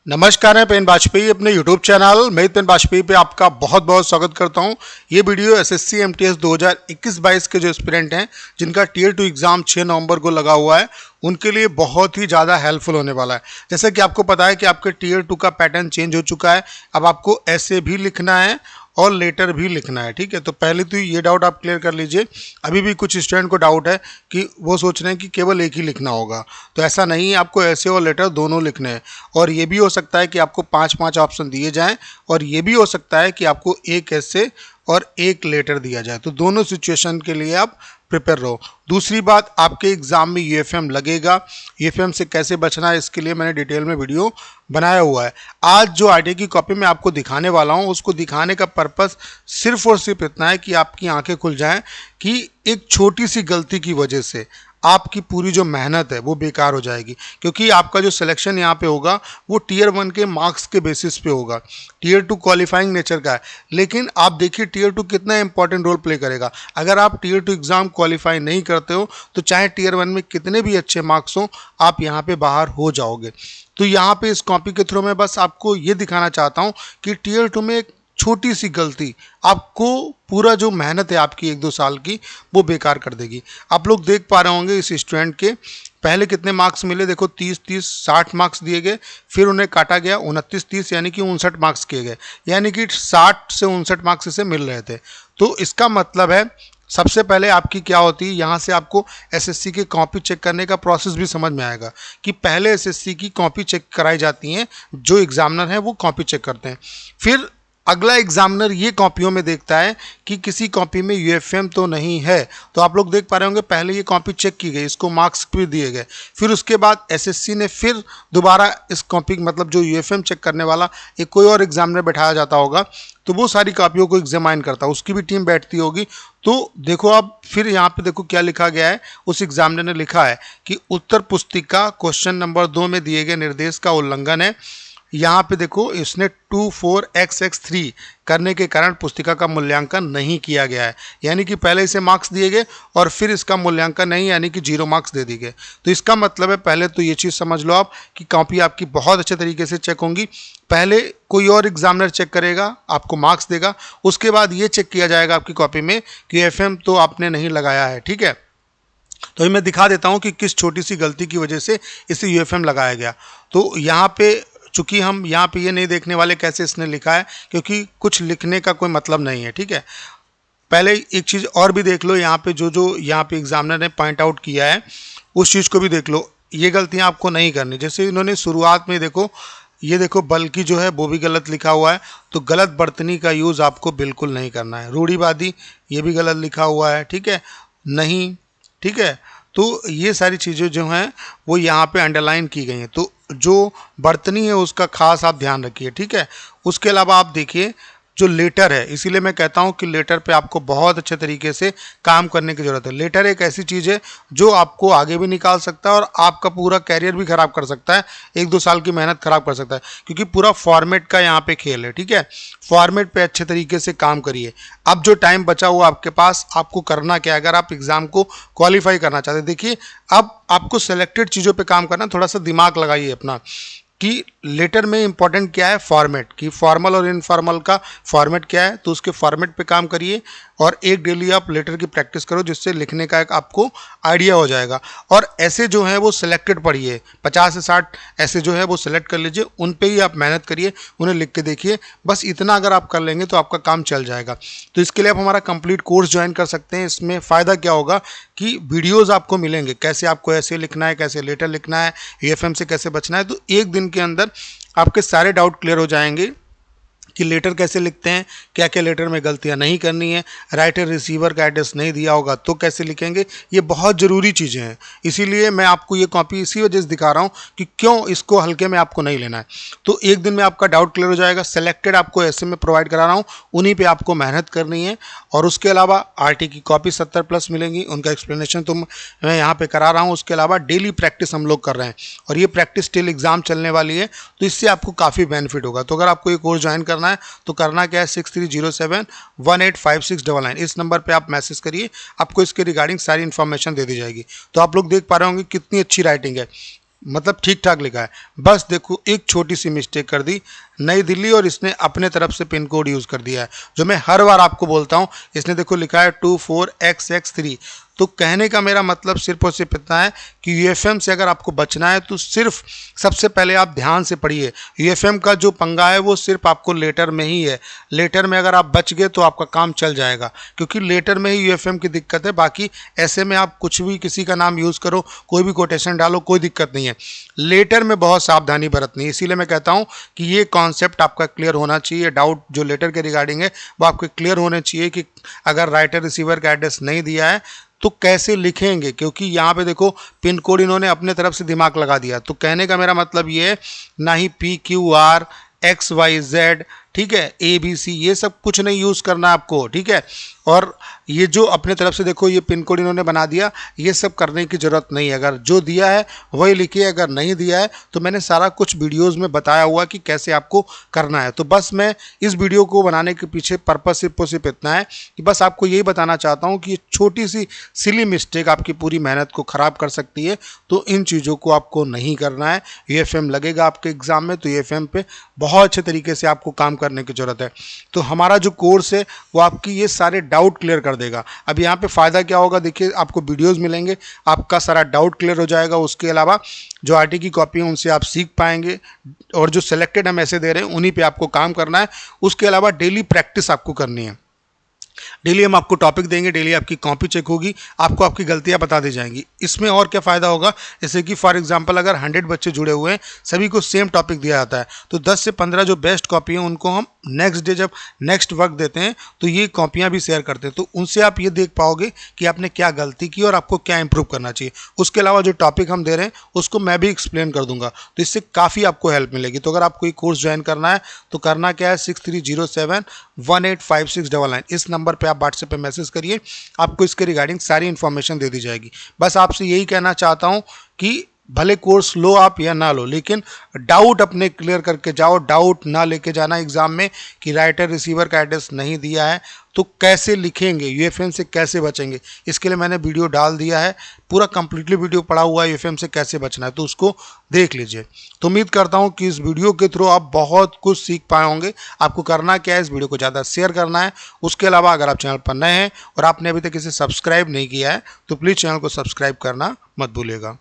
नमस्कार, है पेन वाजपेयी अपने यूट्यूब चैनल मैं पेन वाजपेयी पे आपका बहुत बहुत स्वागत करता हूं। ये वीडियो एसएससी एमटीएस 2021-22 के जो एस्पिरेंट हैं जिनका टियर 2 एग्ज़ाम 6 नवंबर को लगा हुआ है उनके लिए बहुत ही ज़्यादा हेल्पफुल होने वाला है। जैसे कि आपको पता है कि आपके टियर 2 का पैटर्न चेंज हो चुका है। अब आपको ऐसे भी लिखना है और लेटर भी लिखना है, ठीक है। तो पहले तो ये डाउट आप क्लियर कर लीजिए। अभी भी कुछ स्टूडेंट को डाउट है कि वो सोच रहे हैं कि केवल एक ही लिखना होगा, तो ऐसा नहीं है, आपको ऐसे और लेटर दोनों लिखने हैं। और ये भी हो सकता है कि आपको 5-5 ऑप्शन दिए जाएं और ये भी हो सकता है कि आपको एक ऐसे और एक लेटर दिया जाए। तो दोनों सिचुएशन के लिए आप प्रिपेयर रहो। दूसरी बात, आपके एग्जाम में यूएफएम लगेगा। यूएफएम से कैसे बचना है इसके लिए मैंने डिटेल में वीडियो बनाया हुआ है। आज जो आरटीए की कॉपी मैं आपको दिखाने वाला हूं उसको दिखाने का पर्पस सिर्फ और सिर्फ इतना है कि आपकी आंखें खुल जाएं कि एक छोटी सी गलती की वजह से आपकी पूरी जो मेहनत है वो बेकार हो जाएगी। क्योंकि आपका जो सिलेक्शन यहाँ पे होगा वो टियर 1 के मार्क्स के बेसिस पे होगा। टियर 2 क्वालिफाइंग नेचर का है, लेकिन आप देखिए टियर 2 कितना इंपॉर्टेंट रोल प्ले करेगा। अगर आप टियर 2 एग्ज़ाम क्वालिफाई नहीं करते हो तो चाहे टियर 1 में कितने भी अच्छे मार्क्स हो आप यहाँ पे बाहर हो जाओगे। तो यहाँ पे इस कॉपी के थ्रू मैं बस आपको ये दिखाना चाहता हूँ कि टियर 2 में एक छोटी सी गलती आपको पूरा जो मेहनत है आपकी 1-2 साल की वो बेकार कर देगी। आप लोग देख पा रहे होंगे इस स्टूडेंट के पहले कितने मार्क्स मिले। देखो 30-30 60 मार्क्स दिए गए, फिर उन्हें काटा गया 29-30 यानी कि 59 मार्क्स किए गए, यानी कि 60 से 59 मार्क्स इसे मिल रहे थे। तो इसका मतलब है सबसे पहले आपकी क्या होती है, यहाँ से आपको एसएससी की कॉपी चेक करने का प्रोसेस भी समझ में आएगा कि पहले एसएससी की कॉपी चेक कराई जाती हैं, जो एग्जामिनर हैं वो कॉपी चेक करते हैं। फिर अगला एग्जामिनर ये कॉपियों में देखता है कि किसी कॉपी में यूएफएम तो नहीं है। तो आप लोग देख पा रहे होंगे पहले ये कॉपी चेक की गई, इसको मार्क्स भी दिए गए, फिर उसके बाद एसएससी ने फिर दोबारा इस कॉपी मतलब जो यूएफएम चेक करने वाला एक कोई और एग्जामिनर बैठाया जाता होगा, तो वो सारी कॉपियों को एग्जामाइन करता है, उसकी भी टीम बैठती होगी। तो देखो आप फिर यहाँ पे देखो क्या लिखा गया है। उस एग्जामिनर ने लिखा है कि उत्तर पुस्तिका क्वेश्चन नंबर 2 में दिए गए निर्देश का उल्लंघन है। यहाँ पे देखो इसने 24xx3 करने के कारण पुस्तिका का मूल्यांकन नहीं किया गया है, यानी कि पहले इसे मार्क्स दिए गए और फिर इसका मूल्यांकन नहीं, यानी कि 0 मार्क्स दे दिए गए। तो इसका मतलब है पहले तो ये चीज़ समझ लो आप कि कॉपी आपकी बहुत अच्छे तरीके से चेक होंगी। पहले कोई और एग्जामिनर चेक करेगा, आपको मार्क्स देगा, उसके बाद ये चेक किया जाएगा आपकी कॉपी में कि एफएम तो आपने नहीं लगाया है, ठीक है। तो मैं दिखा देता हूँ कि किस छोटी सी गलती की वजह से इसे यूएफएम लगाया गया। तो यहाँ पे चूंकि हम यहाँ पे ये नहीं देखने वाले कैसे इसने लिखा है, क्योंकि कुछ लिखने का कोई मतलब नहीं है, ठीक है। पहले एक चीज़ और भी देख लो, यहाँ पे जो यहाँ पे एग्जामिनर ने पॉइंट आउट किया है उस चीज़ को भी देख लो। ये गलतियाँ आपको नहीं करनी। जैसे इन्होंने शुरुआत में देखो, ये देखो बल्कि जो है वो भी गलत लिखा हुआ है, तो गलत बर्तनी का यूज़ आपको बिल्कुल नहीं करना है। रूढ़िवादी ये भी गलत लिखा हुआ है, ठीक है, नहीं, ठीक है। तो ये सारी चीज़ें जो हैं वो यहाँ पे अंडरलाइन की गई हैं, तो जो बर्तनी है उसका खास आप ध्यान रखिए, ठीक है। उसके अलावा आप देखिए जो लेटर है, इसीलिए मैं कहता हूँ कि लेटर पे आपको बहुत अच्छे तरीके से काम करने की ज़रूरत है। लेटर एक ऐसी चीज़ है जो आपको आगे भी निकाल सकता है और आपका पूरा कैरियर भी ख़राब कर सकता है, 1-2 साल की मेहनत ख़राब कर सकता है, क्योंकि पूरा फॉर्मेट का यहाँ पे खेल है, ठीक है। फॉर्मेट पे अच्छे तरीके से काम करिए। अब जो टाइम बचा हुआ आपके पास, आपको करना क्या है, अगर आप एग्ज़ाम को क्वालिफाई करना चाहते हैं, देखिए अब आपको सेलेक्टेड चीज़ों पे काम करना, थोड़ा सा दिमाग लगाइए अपना कि लेटर में इंपॉर्टेंट क्या है, फॉर्मेट की, फॉर्मल और इनफॉर्मल का फॉर्मेट क्या है, तो उसके फॉर्मेट पे काम करिए और एक डेली आप लेटर की प्रैक्टिस करो, जिससे लिखने का एक आपको आइडिया हो जाएगा। और ऐसे जो है वो सिलेक्टेड पढ़िए, 50 से 60 ऐसे जो है वो सिलेक्ट कर लीजिए, उन पे ही आप मेहनत करिए, उन्हें लिख के देखिए। बस इतना अगर आप कर लेंगे तो आपका काम चल जाएगा। तो इसके लिए आप हमारा कंप्लीट कोर्स ज्वाइन कर सकते हैं। इसमें फ़ायदा क्या होगा कि वीडियोज़ आपको मिलेंगे, कैसे आपको ऐसे लिखना है, कैसे लेटर लिखना है, यूएफएम से कैसे बचना है। तो एक दिन के अंदर आपके सारे डाउट क्लियर हो जाएंगे कि लेटर कैसे लिखते हैं, क्या क्या लेटर में गलतियां नहीं करनी है, राइटर रिसीवर का एड्रेस नहीं दिया होगा तो कैसे लिखेंगे, ये बहुत ज़रूरी चीज़ें हैं। इसीलिए मैं आपको ये कॉपी इसी वजह से दिखा रहा हूँ कि क्यों इसको हल्के में आपको नहीं लेना है। तो एक दिन में आपका डाउट क्लियर हो जाएगा। सेलेक्टेड आपको ऐसे में प्रोवाइड करा रहा हूँ, उन्हीं पर आपको मेहनत करनी है। और उसके अलावा आरटी की कॉपी 70+ मिलेंगी, उनका एक्सप्लेनेशन तो मैं यहाँ पर करा रहा हूँ। उसके अलावा डेली प्रैक्टिस हम लोग कर रहे हैं और ये प्रैक्टिस टिल एग्ज़ाम चलने वाली है, तो इससे आपको काफ़ी बेनिफिट होगा। तो अगर आपको ये कोर्स ज्वाइन करना है तो करना क्या है, 6307185699 इस नंबर पे आप मैसेज करिए, आपको इसके रिगार्डिंग सारी इन्फॉर्मेशन दे दी जाएगी। तो आप लोग देख पा रहे होंगे कितनी अच्छी राइटिंग है। मतलब ठीक ठाक लिखा है। बस देखो एक छोटी सी मिस्टेक कर दी, नई दिल्ली, और इसने अपने तरफ से पिन कोड यूज़ कर दिया है, जो मैं हर बार आपको बोलता हूँ। इसने देखो लिखा है 24XX3। तो कहने का मेरा मतलब सिर्फ और सिर्फ इतना है कि यूएफएम से अगर आपको बचना है तो सिर्फ सबसे पहले आप ध्यान से पढ़िए। यूएफएम का जो पंगा है वो सिर्फ आपको लेटर में ही है। लेटर में अगर आप बच गए तो आपका काम चल जाएगा, क्योंकि लेटर में ही यूएफएम की दिक्कत है। बाकी ऐसे में आप कुछ भी किसी का नाम यूज़ करो, कोई भी कोटेशन डालो, कोई दिक्कत नहीं है। लेटर में बहुत सावधानी बरतनी है। इसीलिए मैं कहता हूँ कि ये कॉन्सेप्ट आपका क्लियर होना चाहिए। डाउट जो लेटर के रिगार्डिंग है वो आपके क्लियर होने चाहिए कि अगर राइटर रिसीवर का एड्रेस नहीं दिया है तो कैसे लिखेंगे, क्योंकि यहाँ पे देखो पिन कोड इन्होंने अपने तरफ से दिमाग लगा दिया। तो कहने का मेरा मतलब ये है, ना ही PQR XYZ, ठीक है, ABC, ये सब कुछ नहीं यूज़ करना है आपको, ठीक है। और ये जो अपने तरफ से देखो ये पिन कोड इन्होंने बना दिया, ये सब करने की ज़रूरत नहीं है। अगर जो दिया है वही लिखिए, अगर नहीं दिया है तो मैंने सारा कुछ वीडियोज़ में बताया हुआ कि कैसे आपको करना है। तो बस मैं इस वीडियो को बनाने के पीछे पर्पस सिर्फ और सिर्फ इतना है कि बस आपको यही बताना चाहता हूँ कि ये छोटी सी सिली मिस्टेक आपकी पूरी मेहनत को ख़राब कर सकती है। तो इन चीज़ों को आपको नहीं करना है। यूएफएम लगेगा आपके एग्ज़ाम में, तो यूएफएम पे बहुत अच्छे तरीके से आपको काम करने की ज़रूरत है। तो हमारा जो कोर्स है वो आपकी ये सारे डाउट क्लियर कर देगा। अब यहाँ पे फ़ायदा क्या होगा, देखिए आपको वीडियोस मिलेंगे, आपका सारा डाउट क्लियर हो जाएगा। उसके अलावा जो आरटी की कॉपी है उनसे आप सीख पाएंगे, और जो सिलेक्टेड हम ऐसे दे रहे हैं उन्हीं पे आपको काम करना है। उसके अलावा डेली प्रैक्टिस आपको करनी है। डेली हम आपको टॉपिक देंगे, डेली आपकी कॉपी चेक होगी, आपको आपकी गलतियां बता दी जाएंगी। इसमें और क्या फ़ायदा होगा, जैसे कि फॉर एग्जांपल अगर 100 बच्चे जुड़े हुए हैं, सभी को सेम टॉपिक दिया जाता है, तो 10 से 15 जो बेस्ट कॉपी हैं उनको हम नेक्स्ट डे जब नेक्स्ट वर्क देते हैं तो ये कॉपियाँ भी शेयर करते हैं। तो उनसे आप ये देख पाओगे कि आपने क्या गलती की और आपको क्या इंप्रूव करना चाहिए। उसके अलावा जो टॉपिक हम दे रहे हैं उसको मैं भी एक्सप्लेन कर दूंगा, तो इससे काफ़ी आपको हेल्प मिलेगी। तो अगर आपको ये कोर्स ज्वाइन करना है तो करना क्या है, 6307185699 इस नंबर पे आप व्हाट्सएप पे मैसेज करिए, आपको इसके रिगार्डिंग सारी इन्फॉर्मेशन दे दी जाएगी। बस आपसे यही कहना चाहता हूँ कि भले कोर्स लो आप या ना लो, लेकिन डाउट अपने क्लियर करके जाओ। डाउट ना लेके जाना एग्जाम में कि राइटर रिसीवर का एड्रेस नहीं दिया है तो कैसे लिखेंगे, यूएफएम से कैसे बचेंगे। इसके लिए मैंने वीडियो डाल दिया है, पूरा कंप्लीटली वीडियो पड़ा हुआ है यूएफएम से कैसे बचना है, तो उसको देख लीजिए। तो उम्मीद करता हूँ कि इस वीडियो के थ्रू आप बहुत कुछ सीख पाए होंगे। आपको करना क्या है, इस वीडियो को ज़्यादा शेयर करना है। उसके अलावा अगर आप चैनल पर नए हैं और आपने अभी तक इसे सब्सक्राइब नहीं किया है तो प्लीज़ चैनल को सब्सक्राइब करना मत भूलिएगा।